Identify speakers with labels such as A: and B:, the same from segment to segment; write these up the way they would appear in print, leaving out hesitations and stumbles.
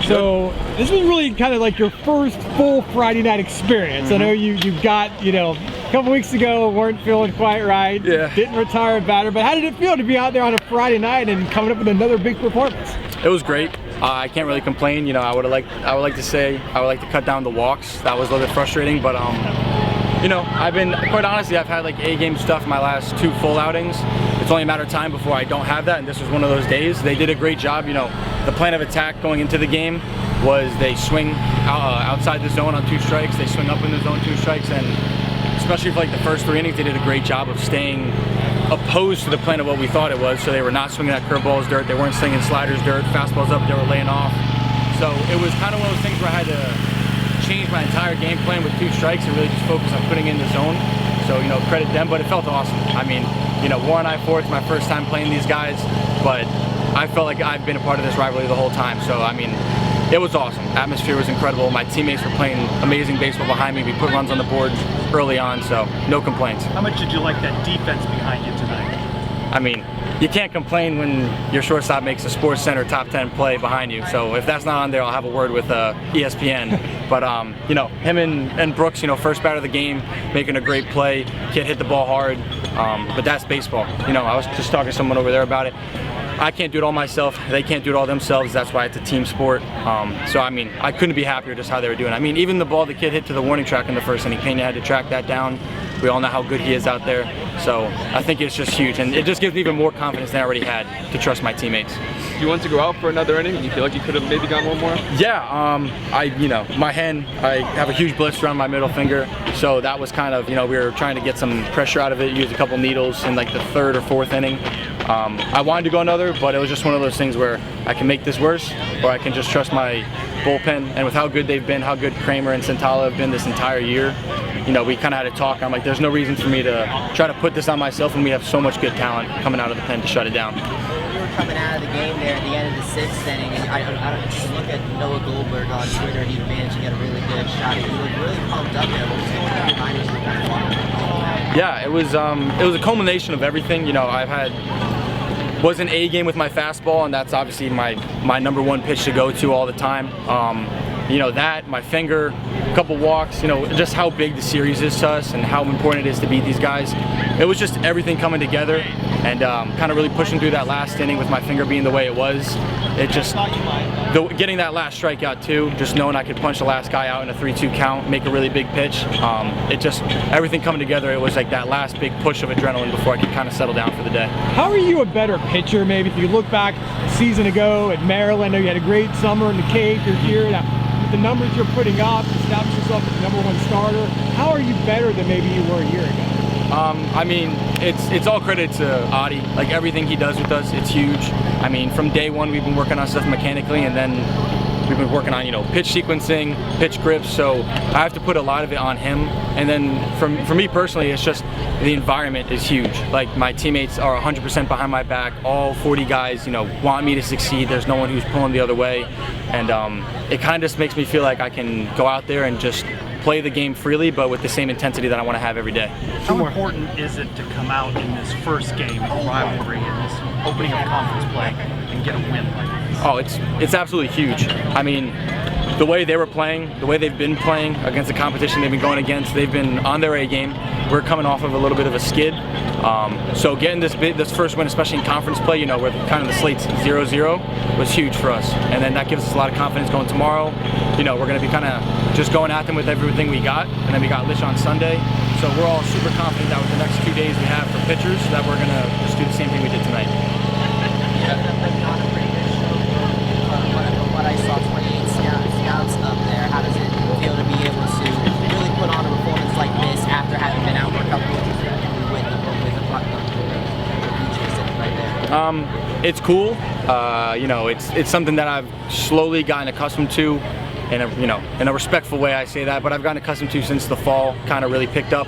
A: So this was really kind of like your first full Friday night experience. I know you got, a couple weeks ago weren't feeling quite right.
B: Yeah.
A: Didn't retire at batter, but how did it feel to be out there on a Friday night and coming up with another big performance?
B: It was great. I can't really complain. I would like to cut down the walks. That was a little bit frustrating, but quite honestly, I've had like A-game stuff in my last 2 full outings. It's only a matter of time before I don't have that, and this was one of those days. They did a great job. The plan of attack going into the game was they swing outside the zone on 2 strikes, they swing up in the zone 2 strikes, and especially for like the first 3 innings, they did a great job of staying opposed to the plan of what we thought it was. So they were not swinging that curveballs dirt, they weren't slinging sliders dirt, fastballs up, they were laying off. So it was kind of one of those things where I had to change my entire game plan with 2 strikes and really just focus on putting in the zone. So, credit them, but it felt awesome. I mean, Warren I-4, it's my first time playing these guys, but I felt like I've been a part of this rivalry the whole time. So, I mean, it was awesome. Atmosphere was incredible. My teammates were playing amazing baseball behind me. We put runs on the board early on, so no complaints.
C: How much did you like that defense behind you tonight?
B: I mean, you can't complain when your shortstop makes a Sports Center top 10 play behind you. So if that's not on there, I'll have a word with ESPN. But him and Brooks, first batter of the game, making a great play. Kid hit the ball hard, but that's baseball. I was just talking to someone over there about it. I can't do it all myself. They can't do it all themselves. That's why it's a team sport. So I mean, I couldn't be happier just how they were doing. I mean, even the ball the kid hit to the warning track in the first inning, Pena had to track that down. We all know how good he is out there. So I think it's just huge, and it just gives me even more confidence than I already had to trust my teammates.
D: Do you want to go out for another inning? You feel like you could have maybe gone one more?
B: Yeah, my hand, I have a huge blister on my middle finger, so that was kind of, we were trying to get some pressure out of it, used a couple needles in like the 3rd or 4th inning. I wanted to go another, but it was just one of those things where I can make this worse, or I can just trust my bullpen. And with how good they've been, how good Kramer and Santala have been this entire year, we kind of had a talk. I'm like, there's no reason for me to try to put this on myself when we have so much good talent coming out of the pen to shut it down.
E: You were coming out of the game there at the end of the 6th inning, and I just look at Noah Goldberg on Twitter. He managed to get a really good shot. He looked really pumped up there. What was going on behind you?
B: Yeah, it was a culmination of everything. Was an A game with my fastball, and that's obviously my number 1 pitch to go to all the time. That, my finger, a couple walks, just how big the series is to us and how important it is to beat these guys. It was just everything coming together, and kind of really pushing through that last inning with my finger being the way it was. It just, getting that last strikeout too, just knowing I could punch the last guy out in a 3-2 count, make a really big pitch. It just, everything coming together, it was like that last big push of adrenaline before I could kind of settle down for the day.
A: How are you a better pitcher? Maybe if you look back a season ago at Maryland, I know you had a great summer in the Cape, you're here. Now, with the numbers you're putting up, establish yourself as the number 1 starter. How are you better than maybe you were a year ago?
B: I mean, it's all credit to Adi. Like everything he does with us, it's huge. I mean, from day 1 we've been working on stuff mechanically, and then we've been working on pitch sequencing, pitch grips. So I have to put a lot of it on him. And then for me personally, it's just the environment is huge. Like my teammates are 100% behind my back. All 40 guys, want me to succeed. There's no one who's pulling the other way, and it kind of just makes me feel like I can go out there and just play the game freely, but with the same intensity that I want to have every day.
C: How important is it to come out in this first game of rivalry, in this opening of conference play, and get a win like this?
B: Oh, it's absolutely huge. I mean, the way they were playing, the way they've been playing against the competition they've been going against, they've been on their A game. We're coming off of a little bit of a skid. So getting this first win, especially in conference play, where kind of the slate's 0-0, was huge for us. And then that gives us a lot of confidence going tomorrow. We're going to be kind of just going at them with everything we got. And then we got Lich on Sunday. So we're all super confident that with the next 2 days we have for pitchers, that we're going to just do the same thing we did tonight.
E: Yeah, on a pretty good show. What I saw, 28 scouts up there. How does it feel to be able to really put on a performance like this after having been out for a couple of weeks with the puck right there?
B: It's cool. It's something that I've slowly gotten accustomed to. In a respectful way, I say that, but I've gotten accustomed to since the fall kind of really picked up.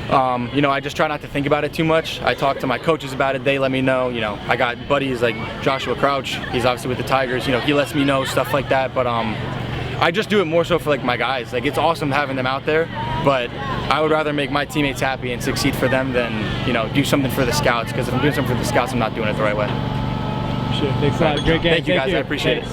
B: I just try not to think about it too much. I talk to my coaches about it. They let me know. I got buddies like Joshua Crouch. He's obviously with the Tigers. He lets me know stuff like that. But I just do it more so for like my guys. Like it's awesome having them out there, but I would rather make my teammates happy and succeed for them than do something for the scouts. Because if I'm doing something for the scouts, I'm not doing it the right way.
A: Thanks a lot. Great game.
B: Thank you guys. I appreciate it.